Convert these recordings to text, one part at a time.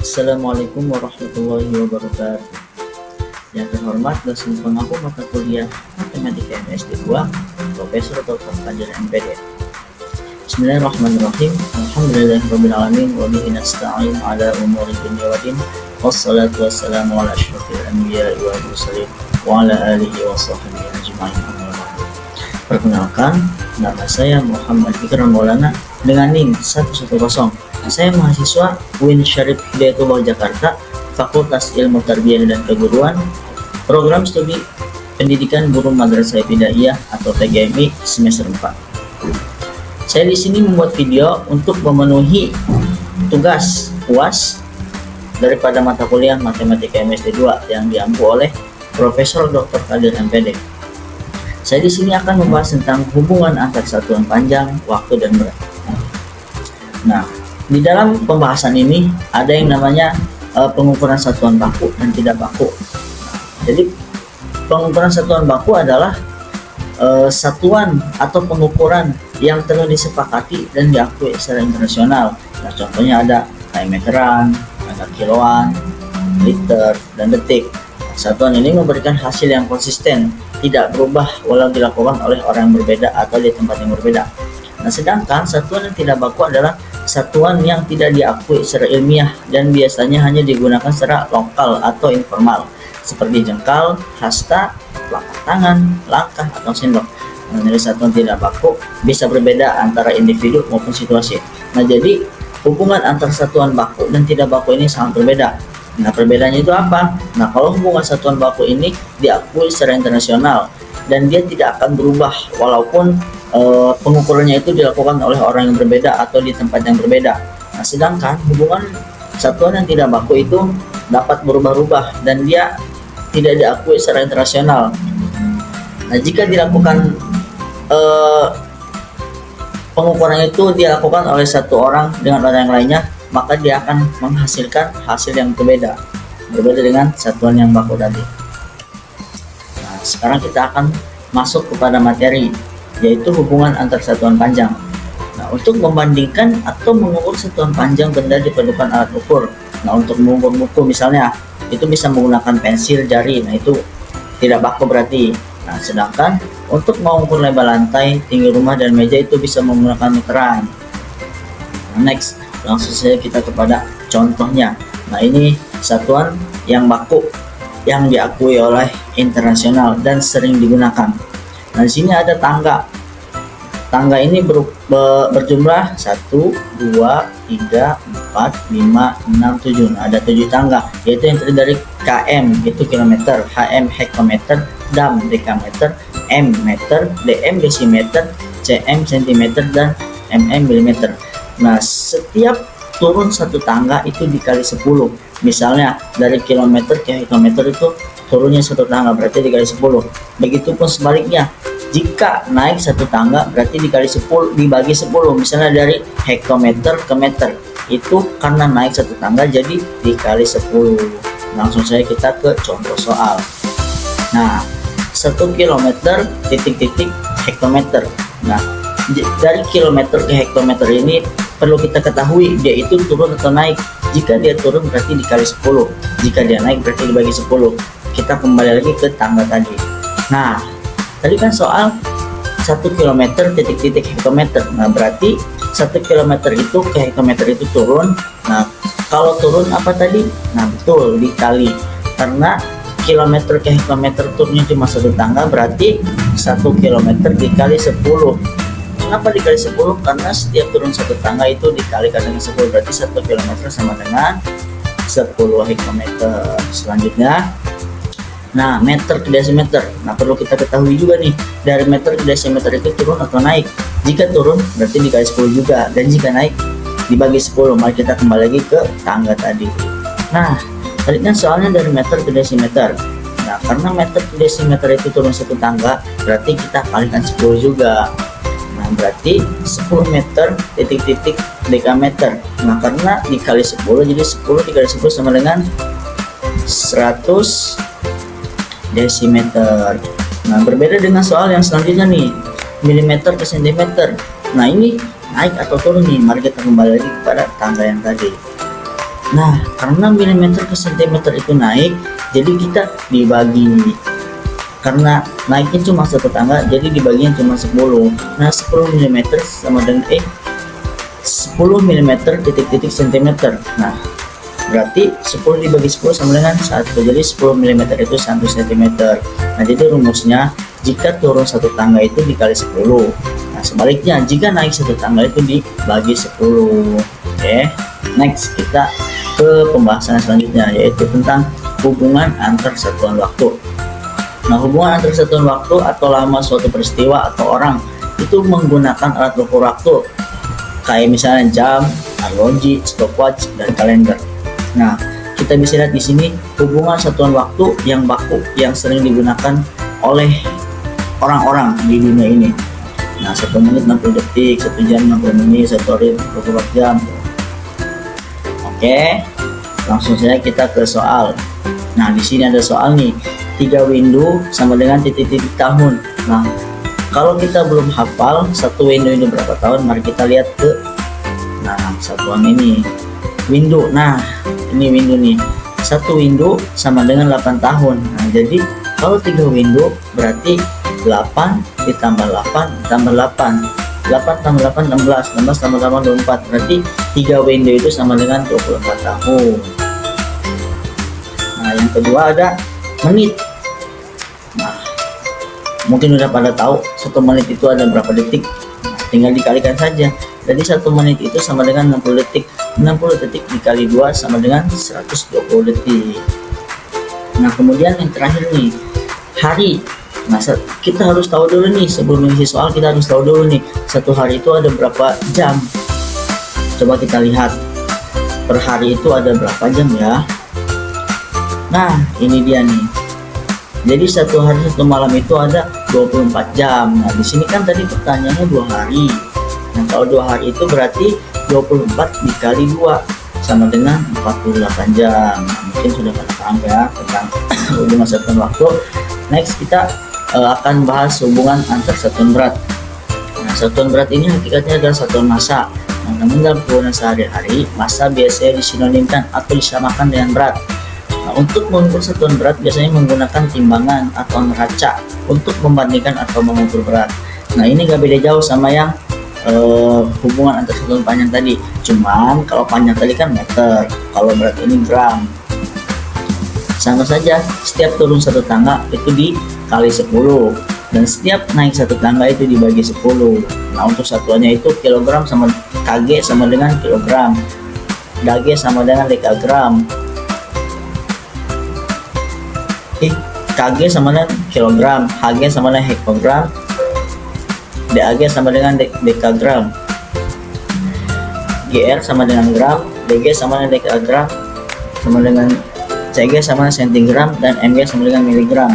Assalamualaikum warahmatullahi wabarakatuh. Yang terhormat dosen pengaku mata kuliah Matematika MSD 2, Profesor Dr. Fajar MPD. Bismillahirrahmanirrahim. Alhamdulillahirrabbilalamin wa bihi nasta'in ala umuri dunya wa din. Wassalatu wassalamu ala asyrafil anbiya'i wal mursalin wa ala alihi wa sahbihi ajma'in. Perkenalkan, nama saya Muhammad Ikram Maulana dengan NIM 110. Saya mahasiswa UIN Syarif Hidayatullah Jakarta, Fakultas Ilmu Tarbiyah dan Keguruan, Program Studi Pendidikan Guru Madrasah Ibtidaiyah atau PGMI semester 4. Saya di sini membuat video untuk memenuhi tugas UAS daripada mata kuliah Matematika MSD 2 yang diampu oleh Profesor Dr. Fajar MPD. Saya di sini akan membahas tentang hubungan antar satuan panjang, waktu, dan berat. Nah, di dalam pembahasan ini ada yang namanya pengukuran satuan baku dan tidak baku. Jadi pengukuran satuan baku adalah satuan atau pengukuran yang telah disepakati dan diakui secara internasional. Nah, contohnya ada kayak meteran, ada kiloan, liter, dan detik. Satuan ini memberikan hasil yang konsisten, tidak berubah walau dilakukan oleh orang yang berbeda atau di tempat yang berbeda. Nah, sedangkan satuan yang tidak baku adalah satuan yang tidak diakui secara ilmiah dan biasanya hanya digunakan secara lokal atau informal, seperti jengkal, hasta, telapak tangan, langkah, atau sendok. Nah, dari satuan tidak baku bisa berbeda antara individu maupun situasi. Nah, jadi hubungan antar satuan baku dan tidak baku ini sangat berbeda. Nah, perbedaannya itu apa? Nah, kalau hubungan satuan baku ini diakui secara internasional dan dia tidak akan berubah walaupun pengukurannya itu dilakukan oleh orang yang berbeda atau di tempat yang berbeda. Nah, sedangkan hubungan satuan yang tidak baku itu dapat berubah-ubah dan dia tidak diakui secara internasional. Nah, jika dilakukan pengukuran itu dilakukan oleh satu orang dengan orang yang lainnya, maka dia akan menghasilkan hasil yang berbeda dengan satuan yang baku tadi. Nah, sekarang kita akan masuk kepada materi, yaitu hubungan antar satuan panjang. Nah, untuk membandingkan atau mengukur satuan panjang benda diperlukan alat ukur. Nah, untuk mengukur buku misalnya, itu bisa menggunakan pensil, jari. Nah, itu tidak baku berarti. Nah, sedangkan untuk mengukur lebar lantai, tinggi rumah, dan meja itu bisa menggunakan meteran. Nah, next, langsung saja kita kepada contohnya. Nah, ini satuan yang baku yang diakui oleh internasional dan sering digunakan. Nah, di sini ada tangga. Tangga ini berjumlah 1, 2, 3, 4, 5, 6, 7. Nah, ada 7 tangga, yaitu yang terdiri dari km, itu kilometer, hm hektometer, dam dekameter, m meter, dm desimeter, cm sentimeter, dan mm milimeter. Nah, setiap turun satu tangga itu dikali 10. Misalnya dari kilometer ke hektometer itu turunnya satu tangga, berarti dikali 10. Begitupun sebaliknya, jika naik satu tangga berarti dikali 10 dibagi 10. Misalnya dari hektometer ke meter, itu karena naik satu tangga jadi dikali 10. Langsung saja kita ke contoh soal. Nah, 1 kilometer titik-titik hektometer. Nah, dari kilometer ke hektometer ini perlu kita ketahui dia itu turun atau naik. Jika dia turun berarti dikali 10, jika dia naik berarti dibagi 10. Kita kembali lagi ke tangga tadi. Nah, tadi kan soal 1 km titik-titik hektometer. Nah, berarti 1 km itu ke hektometer itu turun. Nah, kalau turun apa tadi? Nah, betul, dikali. Karena kilometer ke hektometer turunnya cuma satu tangga, berarti 1 km dikali 10. Kenapa dikali 10? Karena setiap turun satu tangga itu dikalikan dengan 10, berarti 1 km sama dengan 10 hektometer. Selanjutnya, nah, meter ke desimeter. Nah, perlu kita ketahui juga nih, dari meter ke desimeter itu turun atau naik. Jika turun berarti dikali 10 juga, dan jika naik dibagi 10. Mari kita kembali lagi ke tangga tadi. Nah, tadi kan soalnya dari meter ke desimeter. Nah, karena meter ke desimeter itu turun satu tangga, berarti kita kalikan 10 juga. Nah, berarti 10 meter titik-titik dekameter. Nah, karena dikali 10, jadi 10 dikali 10 sama dengan 100 desimeter. Nah, berbeda dengan soal yang selanjutnya nih, milimeter ke sentimeter. Nah, ini naik atau turun nih? Mari kita kembali lagi kepada tangga yang tadi. Nah, karena milimeter ke sentimeter itu naik, jadi kita dibagi. Karena naiknya cuma satu tangga, jadi dibaginya cuma 10. Nah, 10 mm sama dengan 10 mm titik-titik sentimeter. Nah, berarti 10 dibagi 10 sama dengan 1. Jadi 10 mm itu 1 cm. Nah, jadi rumusnya jika turun satu tangga itu dikali 10. Nah, sebaliknya jika naik satu tangga itu dibagi 10. Oke. Next, kita ke pembahasan selanjutnya, yaitu tentang hubungan antar satuan waktu. Nah, hubungan antar satuan waktu atau lama suatu peristiwa atau orang itu menggunakan alat ukur waktu kayak misalnya jam, arloji, stopwatch, dan kalender. Nah, kita bisa lihat di sini hubungan satuan waktu yang baku yang sering digunakan oleh orang-orang di dunia ini. Nah, 1 menit 60 detik, 1 jam 60 menit, 1 hari 24 jam. Oke, langsung saja kita ke soal. Nah, di sini ada soal nih, 3 window sama dengan titik-titik tahun. Nah, kalau kita belum hafal satu window ini berapa tahun, mari kita lihat ke satuan ini, window. Nah, ini window nih, 1 window sama dengan 8 tahun. Nah, jadi kalau 3 window berarti 8 ditambah 8 tambah 8, 8 tambah 8 16, 16 tambah 8 24, berarti 3 window itu sama dengan 24 tahun. Nah, yang kedua ada menit. Nah, mungkin udah pada tahu 1 menit itu ada berapa detik. Nah, tinggal dikalikan saja. Jadi 1 menit itu sama dengan 60 detik. 60 detik dikali 2 sama dengan 120 detik. Nah, kemudian yang terakhir nih, hari. Nah, kita harus tahu dulu nih, sebelum mengisi soal kita harus tahu dulu nih, satu hari itu ada berapa jam. Coba kita lihat, per hari itu ada berapa jam ya. Nah, ini dia nih. Jadi 1 hari 1 malam itu ada 24 jam. Nah, di sini kan tadi pertanyaannya 2 hari. Nah, kalau 2 hari itu berarti 24 dikali 2 sama dengan 48 jam. Nah, mungkin sudah pada paham ya tentang hubungan satuan waktu. Next, kita akan bahas hubungan antar satuan berat. Nah, satuan berat ini hakikatnya adalah satuan massa. Nah, namun dalam penggunaan sehari-hari, massa biasanya disinonimkan atau disamakan dengan berat. Nah, untuk mengukur satuan berat biasanya menggunakan timbangan atau neraca untuk membandingkan atau mengukur berat. Nah, ini gak beda jauh sama yang hubungan antar satuan panjang tadi. Cuman kalau panjang tadi kan meter, kalau berat ini gram. Sama saja, setiap turun satu tangga itu dikali 10, dan setiap naik satu tangga itu dibagi 10. Nah, untuk satuannya itu kilogram sama kg sama dengan kilogram, dg sama dengan dekagram, kg sama dengan kilogram, hg sama dengan hektogram, dag sama dengan dekagram, gr sama dengan gram, dg sama dengan dekagram, sama dengan cg sama dengan sentigram, dan mg sama dengan miligram.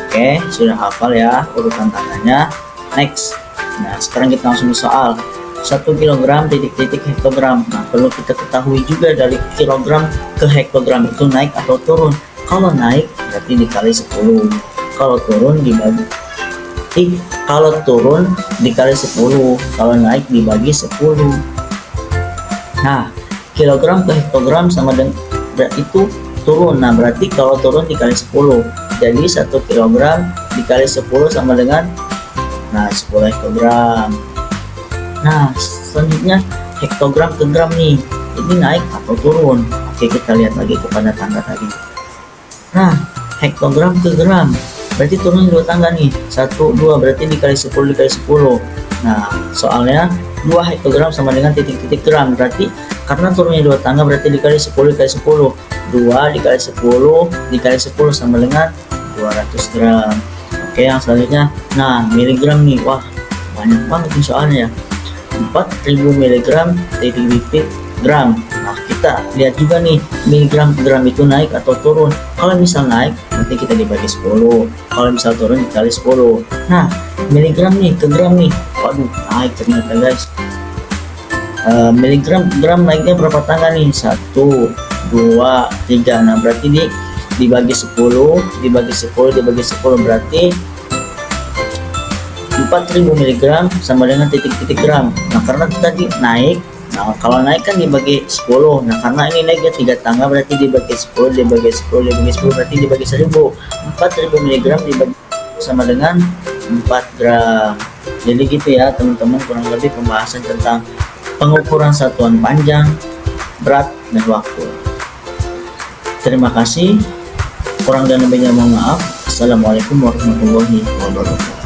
Oke, sudah hafal ya urutan tangannya. Next. Nah, sekarang kita langsung ke soal. 1 kilogram titik-titik hektogram. Nah, perlu kita ketahui juga dari kilogram ke hektogram itu naik atau turun. Kalau naik berarti dikali 10. Kalau turun dibagi. Kalau turun dikali 10. Kalau naik dibagi 10. Nah, kilogram ke hektogram sama dengan itu turun. Nah, berarti kalau turun dikali 10. Jadi 1 kilogram dikali 10 sama dengan 10 hektogram. Nah, selanjutnya hektogram ke gram nih. Ini naik atau turun? Oke, kita lihat lagi kepada tangga tadi. Nah, hektogram ke gram berarti turun 2 tangga nih. 1, 2 berarti dikali 10 dikali 10. Nah, soalnya 2 hektogram sama dengan titik-titik gram. Berarti karena turunnya 2 tangga berarti dikali 10 dikali 10. 2 dikali 10 dikali 10 sama dengan 200 gram. Oke, yang selanjutnya, nah, miligram nih. Wah, banyak banget nih soalnya ya. 4000 miligram titik-titik gram. Nah, kita lihat juga nih, miligram ke gram itu naik atau turun. Kalau misal naik nanti kita dibagi 10, kalau misal turun dikali 10. Nah, miligram nih ke gram nih, waduh, naik ternyata guys. Miligram ke gram naiknya berapa tangga nih? 1, 2, 3. Nah, berarti dibagi 10 dibagi 10 dibagi 10 berarti 4000 mg sama dengan titik-titik gram. Nah, karena tadi naik, Nah, kalau naik kan dibagi 10. Nah, karena ini naiknya 3 tangga berarti dibagi 10, dibagi 10, dibagi 10 berarti dibagi 1000. 4000 mg dibagi sama dengan 4 gram. Jadi gitu ya teman-teman, kurang lebih pembahasan tentang pengukuran satuan panjang, berat, dan waktu. Terima kasih. Kurang dan lebihnya mohon maaf. Assalamualaikum warahmatullahi wabarakatuh.